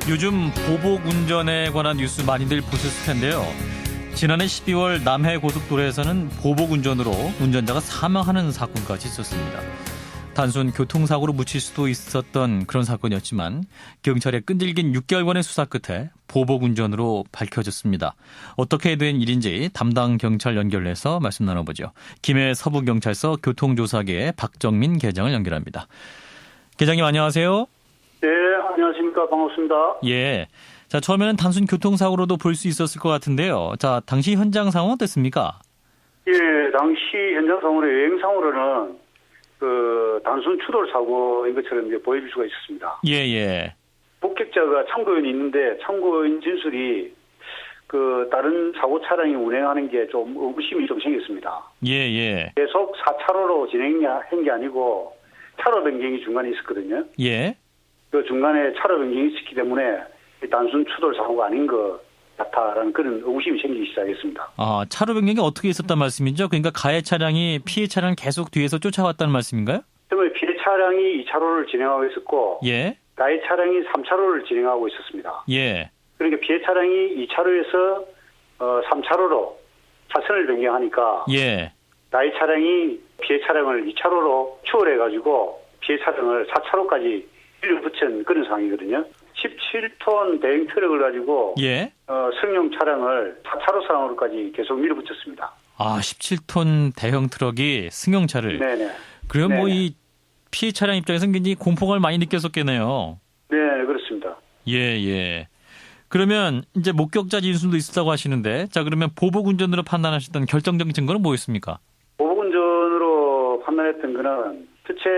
요즘 보복 운전에 관한 뉴스 많이들 보셨을 텐데요. 지난해 12월 남해 고속도로에서는 보복 운전으로 운전자가 사망하는 사건까지 있었습니다. 단순 교통사고로 묻힐 수도 있었던 그런 사건이었지만 경찰의 끈질긴 6개월간의 수사 끝에 보복 운전으로 밝혀졌습니다. 어떻게 된 일인지 담당 경찰 연결해서 말씀 나눠보죠. 김해 서부경찰서 교통조사계의 박정민 계장을 연결합니다. 계장님 안녕하세요. 네, 안녕하십니까. 반갑습니다. 예. 자, 처음에는 단순 교통사고로도 볼 수 있었을 것 같은데요. 자, 당시 현장 상황 어땠습니까? 예, 당시 현장 상황으로 여행상으로는 단순 추돌 사고인 것처럼 이제 보여줄 수가 있었습니다. 예, 예. 목격자가 참고인이 있는데 참고인 진술이 다른 사고 차량이 운행하는 게 좀 의구심이 좀 생겼습니다. 예, 예. 계속 4차로로 진행한 게 아니고 차로 변경이 중간에 있었거든요. 예. 그 중간에 차로 변경이 있었기 때문에 단순 추돌 사고가 아닌 것 같다라는 그런 의구심이 생기기 시작했습니다. 아, 차로 변경이 어떻게 있었단 말씀이죠? 그러니까 가해 차량이 피해 차량을 계속 뒤에서 쫓아왔다는 말씀인가요? 그러면 피해 차량이 2차로를 진행하고 있었고 예. 가해 차량이 3차로를 진행하고 있었습니다. 예. 그러니까 피해 차량이 2차로에서 3차로로 차선을 변경하니까 예. 가해 차량이 피해 차량을 2차로로 추월해가지고 피해 차량을 4차로까지 밀어붙인 그런 상황이거든요. 17톤 대형 트럭을 가지고 예. 승용 차량을 4차로 상황으로까지 계속 밀어붙였습니다. 아, 17톤 대형 트럭이 승용차를. 네네. 그럼 뭐 이 피해 차량 입장에서는 굉장히 공포감을 많이 느꼈었겠네요. 네, 그렇습니다. 예, 예. 그러면 이제 목격자 진술도 있었다고 하시는데, 자, 그러면 보복 운전으로 판단하셨던 결정적인 증거는 뭐였습니까? 보복 운전으로 판단했던 거는 특채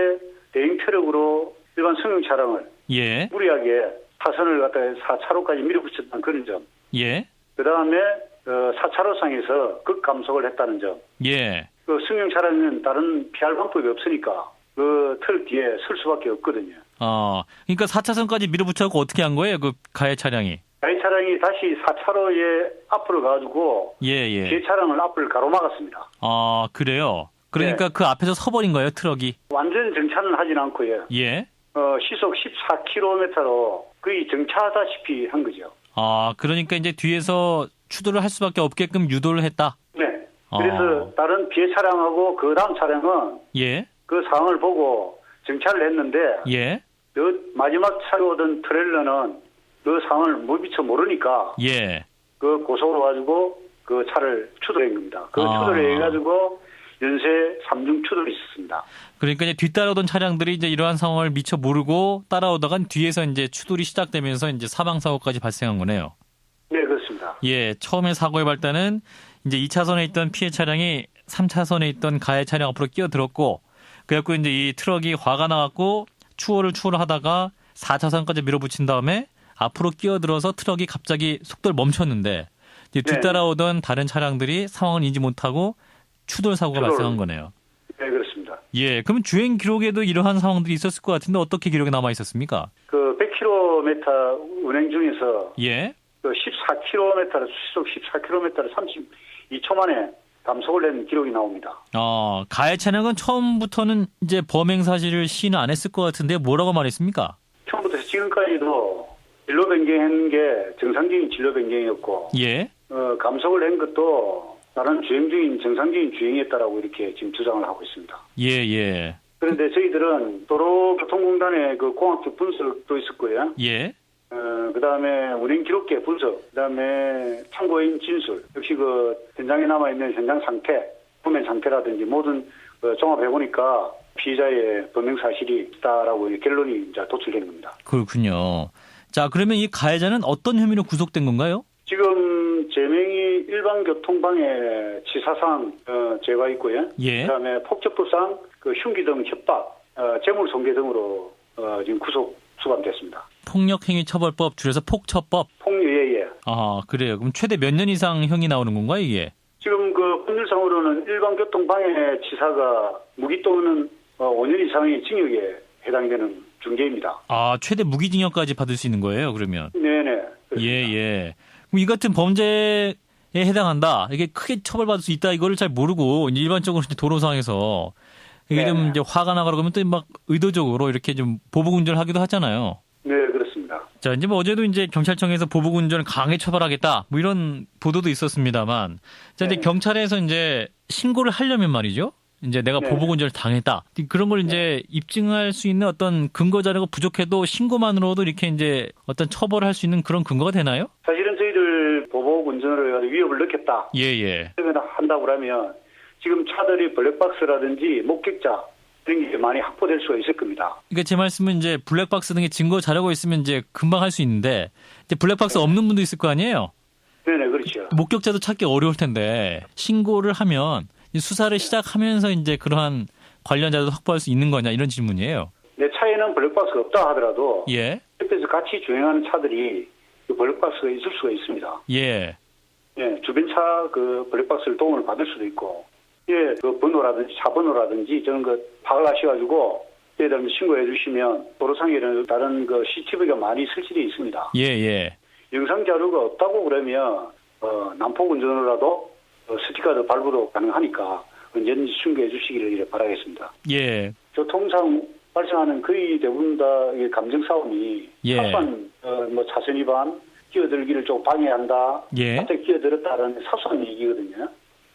대형 트럭으로 일반 승용 차량을 예. 무리하게 차선을 갖다 4차로까지 밀어붙였다는 그런 점. 예. 그 다음에 4차로상에서 극감속을 했다는 점. 예. 그 승용 차량은 다른 피할 방법이 없으니까 그 트럭 뒤에 설 수밖에 없거든요. 그러니까 4차선까지 밀어붙여갖고 어떻게 한 거예요? 그 가해 차량이. 가해 차량이 다시 4차로에 앞으로 가지고 예, 예. 뒤에 차량을 앞을 가로막았습니다. 아, 그래요? 그러니까 네. 그 앞에서 서버린 거예요, 트럭이? 완전 정차는 하진 않고요. 예. 시속 14km로 거의 정차하다시피 한 거죠. 아, 그러니까 이제 뒤에서 추돌을 할 수밖에 없게끔 유도를 했다? 네. 그래서 다른 피해 차량하고 그 다음 차량은 예. 그 상황을 보고 정차를 했는데 예. 그 마지막 차에 오던 트레일러는 그 상황을 미처 모르니까 예. 그 고속으로 가지고 그 차를 추돌한 겁니다. 그 추돌을 해가지고 연쇄 3중 추돌이 있었습니다. 그러니까 이제 뒤따라오던 차량들이 이제 이러한 상황을 미처 모르고 따라오다간 뒤에서 이제 추돌이 시작되면서 이제 사망사고까지 발생한 거네요. 네, 그렇습니다. 예. 처음에 사고의 발단은 이제 2차선에 있던 피해 차량이 3차선에 있던 가해 차량 앞으로 끼어들었고, 그래갖고 이제 이 트럭이 화가 나갖고 추월을 하다가 4차선까지 밀어붙인 다음에 앞으로 끼어들어서 트럭이 갑자기 속도를 멈췄는데 이제 뒤따라오던 다른 차량들이 상황을 인지 못하고 추돌 사고가 발생한 거네요. 네, 그렇습니다. 예, 그러면 주행 기록에도 이러한 상황들이 있었을 것 같은데 어떻게 기록이 남아 있었습니까? 그 100km 운행 중에서 예. 그 14km 시속 14km를 32초 만에 감속을 낸 기록이 나옵니다. 가해 차량은 처음부터는 이제 범행 사실을 시인을 안 했을 것 같은데 뭐라고 말했습니까? 처음부터 지금까지도 진로 변경한 게 정상적인 진로 변경이었고, 예. 감속을 한 것도 다른 주행 중인 정상적인 주행이었다라고 이렇게 지금 주장을 하고 있습니다. 예, 예. 그런데 저희들은 도로교통공단의 그 공학적 분석도 있었고요. 예. 그다음에 운행 기록계 분석, 그다음에 참고인 진술, 역시 그 현장에 남아 있는 현장 상태, 후면 상태라든지 모든 종합해 보니까 피의자의 범행 사실이 있다라고 결론이 이제 도출된 겁니다. 그렇군요. 자, 그러면 이 가해자는 어떤 혐의로 구속된 건가요? 지금 제명이 일반 교통방해 치사상 죄가 있고요. 예. 그다음에 폭력법상 그 흉기 등 협박, 재물손괴 등으로 지금 구속 수감됐습니다. 폭력행위처벌법 줄여서 폭처법. 예. 아, 그래요. 그럼 최대 몇 년 이상 형이 나오는 건가요, 이게? 지금 그 법률상으로는 일반 교통방해 치사가 무기 또는 5년 이상의 징역에 해당되는 중죄입니다. 아, 최대 무기징역까지 받을 수 있는 거예요, 그러면? 네네. 그렇습니다. 예. 그럼 이 같은 범죄에 해당한다. 이게 크게 처벌받을 수 있다. 이거를 잘 모르고 일반적으로 이제 도로상에서 이게 좀 이제 화가 나고 그러면 또 막 의도적으로 이렇게 좀 보복 운전을 하기도 하잖아요. 네, 그렇습니다. 자, 이제 뭐 어제도 이제 경찰청에서 보복 운전을 강하게 처벌하겠다, 뭐 이런 보도도 있었습니다만, 자, 이제 네. 경찰에서 이제 신고를 하려면 말이죠. 이제 내가 네. 보복 운전을 당했다, 그런 걸 이제 입증할 수 있는 어떤 근거 자료가 부족해도 신고만으로도 이렇게 이제 어떤 처벌을 할 수 있는 그런 근거가 되나요? 사실은 저희들 보복 운전을 위협을 느꼈다. 예. 한다고 하면 지금 차들이 블랙박스라든지 목격자 이런 게 많이 확보될 수가 있을 겁니다. 그러니까 제 말씀은 이제 블랙박스 등의 증거 자료가 있으면 이제 금방 할 수 있는데, 이제 블랙박스 없는 분도 있을 거 아니에요? 네네, 그렇죠. 목격자도 찾기 어려울 텐데 신고를 하면 수사를 시작하면서 이제 그러한 관련 자료도 확보할 수 있는 거냐, 이런 질문이에요. 내 차에는 블랙박스가 없다 하더라도 예. 옆에서 같이 주행하는 차들이 그 블랙박스가 있을 수가 있습니다. 예. 예, 주변 차 그 블랙박스를 도움을 받을 수도 있고, 예, 그 번호라든지 차 번호라든지 저런 거 파악을 하셔가지고 저희들 신고해 주시면 도로상에는 다른 그 CCTV가 많이 설치되어 있습니다. 예. 영상 자료가 없다고 그러면 난폭 운전으로라도 스티커도 발부도 가능하니까 언제든지 신고해 주시기를 이래 바라겠습니다. 예. 교통상 발생하는 거의 대부분 다 감정 싸움이 예. 사소한 뭐 차선 위반, 끼어들기를 좀 방해한다, 예. 갑자기 끼어들었다라는 사소한 얘기거든요.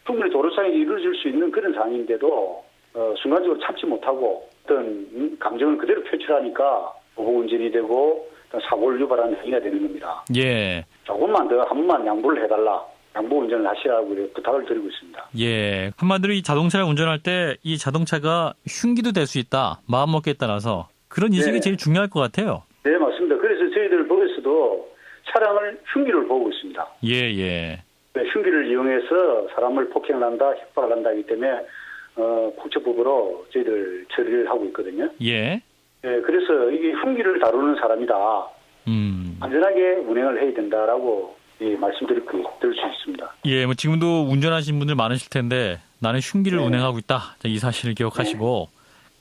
충분히 도로상에 이루어질 수 있는 그런 상황인데도 순간적으로 참지 못하고 어떤 감정을 그대로 표출하니까 보복 운전이 되고 사고를 유발하는 행위가 되는 겁니다. 예. 조금만 더 한 번만 양보를 해달라, 양보 운전을 하시라고 부탁을 드리고 있습니다. 예. 한마디로 이 자동차를 운전할 때 이 자동차가 흉기도 될 수 있다, 마음먹기에 따라서 그런 인식이 네. 제일 중요할 것 같아요. 네, 맞습니다. 그래서 저희들 법에서도 차량을 흉기를 보고 있습니다. 예. 흉기를 이용해서 사람을 폭행을 한다, 협박을 한다 하기 때문에 국제법으로 저희들 처리를 하고 있거든요. 예. 네, 그래서 이게 흉기를 다루는 사람이다, 안전하게 운행을 해야 된다라고 말씀드릴 수 있습니다. 예, 뭐 지금도 운전하시는 분들 많으실 텐데 나는 흉기를 네. 운행하고 있다, 이 사실을 기억하시고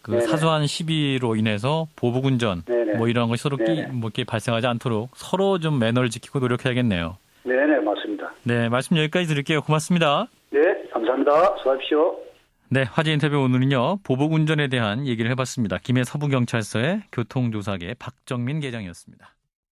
그 네네. 사소한 시비로 인해서 보복 운전 네네. 뭐 이런 것이 서로 네네. 이렇게 발생하지 않도록 서로 좀 매너를 지키고 노력해야겠네요. 네, 맞습니다. 네, 말씀 여기까지 드릴게요. 고맙습니다. 네, 감사합니다. 수고하십시오. 네, 화제 인터뷰 오늘은요, 보복 운전에 대한 얘기를 해봤습니다. 김해 서부경찰서의 교통조사계 박정민 계장이었습니다.